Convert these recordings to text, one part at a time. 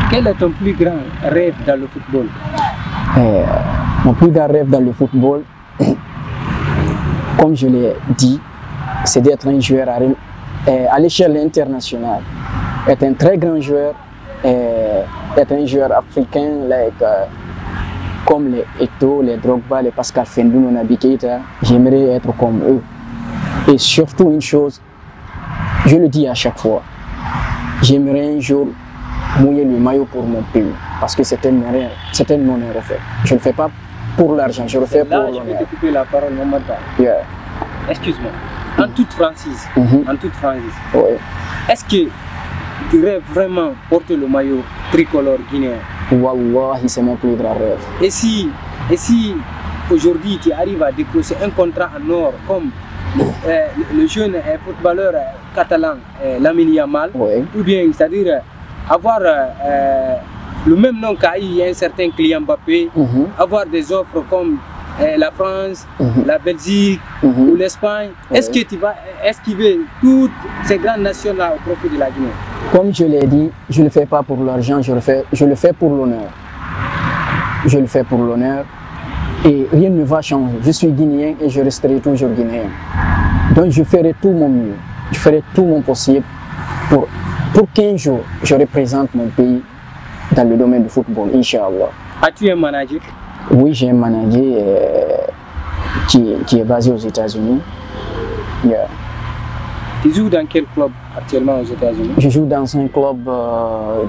Quel est ton plus grand rêve dans le football? Mon plus grand rêve dans le football, comme je l'ai dit, c'est d'être un joueur à l'échelle internationale. Être un très grand joueur, être un joueur africain comme les Eto'o, les Drogba, les Pascal Fendou, Naby Keïta. J'aimerais être comme eux. Et surtout une chose, je le dis à chaque fois, j'aimerais un jour mouiller le maillot pour mon pays, parce que c'est un honneur en fait. Je ne le fais pas pour l'argent, je le fais pour l'honneur. Je vais te couper la parole, Mohamed. Yeah. Excuse-moi, en toute franchise, Oui. Est-ce que tu rêves vraiment porter le maillot tricolore guinéen? Wallahi, c'est mon plus grand rêve. Et si aujourd'hui tu arrives à décrocher un contrat en or comme le jeune footballeur catalan Lamine Yamal, Oui. ou bien c'est-à-dire avoir le même nom qu'a eu un certain Kylian Mbappé, avoir des offres comme la France, la Belgique ou l'Espagne, est-ce que tu vas esquiver toutes ces grandes nations-là au profit de la Guinée? Comme je l'ai dit, je ne le fais pas pour l'argent, je le fais pour l'honneur. Je le fais pour l'honneur et rien ne va changer. Je suis guinéen et je resterai toujours guinéen. Donc je ferai tout mon mieux, je ferai tout mon possible pour qu'un jour je représente mon pays dans le domaine du football, Inch'Allah. As-tu un manager? Oui, j'ai un manager qui est basé aux États-Unis. Yeah. Tu joues dans quel club actuellement aux États-Unis? Je joue dans un club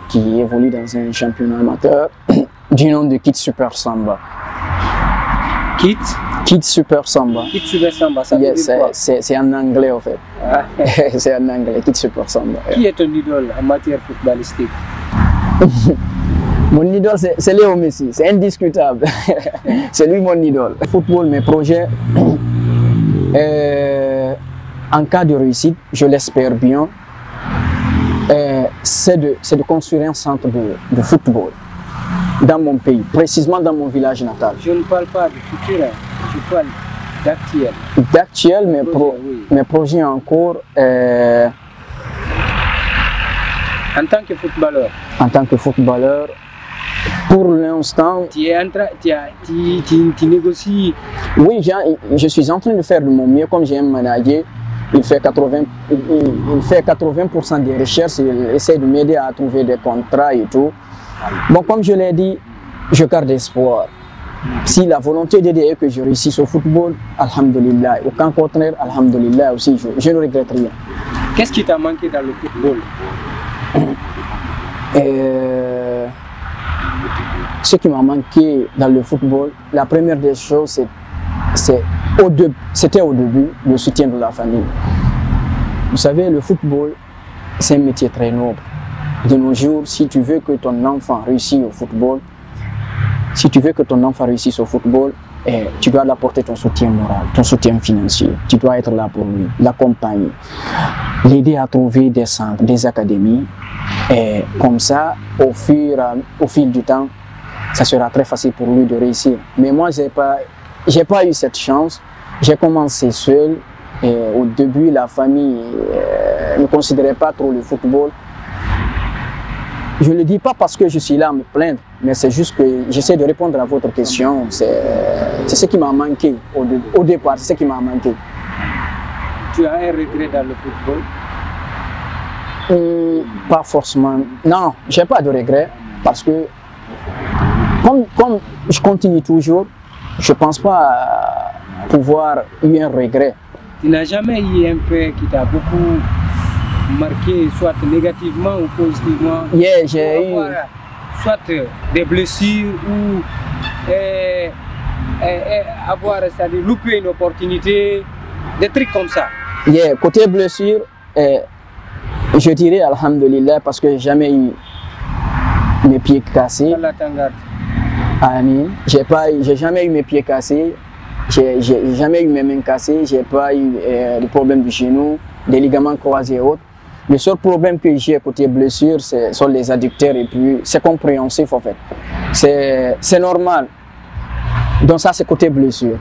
qui évolue dans un championnat amateur du nom de Kids Super Samba. Kids Super Samba. Kids Super Samba, ça veut dire quoi? C'est en anglais en fait. Ah. C'est en anglais, Kids Super Samba. Qui est ton idole en matière footballistique? Mon idole, c'est Léo Messi, c'est indiscutable. C'est lui mon idole. Le football, mes projets, en cas de réussite, je l'espère bien, c'est de construire un centre de football dans mon pays, précisément dans mon village natal. Je ne parle pas de futur, je parle d'actuel. D'actuel, mes projets en cours. En tant que footballeur? En tant que footballeur, pour l'instant... Tu négocies? Oui, je suis en train de faire de mon mieux, comme j'ai un manager. Il fait 80% des recherches, il essaie de m'aider à trouver des contrats et tout. Bon, comme je l'ai dit, je garde espoir. Si la volonté d'aider est que je réussisse au football, alhamdulillah. Au contraire, alhamdulillah aussi, je ne regrette rien. Qu'est-ce qui t'a manqué dans le football? Ce qui m'a manqué dans le football, la première des choses, c'était au début le soutien de la famille. Vous savez, le football, c'est un métier très noble. De nos jours, si tu veux que ton enfant réussisse au football, tu dois lui apporter ton soutien moral, ton soutien financier. Tu dois être là pour lui, l'accompagner, l'aider à trouver des centres, des académies. Et comme ça, au fil du temps, ça sera très facile pour lui de réussir. Mais moi, j'ai pas eu cette chance. J'ai commencé seul. Et au début, la famille ne considérait pas trop le football. Je ne le dis pas parce que je suis là à me plaindre, mais c'est juste que j'essaie de répondre à votre question. C'est ce qui m'a manqué au départ, c'est ce qui m'a manqué. Tu as un regret dans le football? Pas forcément. Non, je n'ai pas de regret parce que comme je continue toujours, je ne pense pas pouvoir eu un regret. Tu n'as jamais eu un fait qui t'a beaucoup marqué, soit négativement ou positivement? Yeah, j'ai eu soit des blessures ou avoir, c'est-à-dire louper une opportunité, des trucs comme ça. Yeah, côté blessure, je dirais alhamdulillah parce que j'ai jamais eu mes pieds cassés. Allah t'en garde. Amin. J'ai jamais eu mes pieds cassés. J'ai jamais eu mes mains cassées, j'ai pas eu de problème du genou, des ligaments croisés et autres. Le seul problème que j'ai côté blessure, sont les adducteurs et puis c'est compréhensif en fait. C'est normal. Donc ça c'est côté blessure.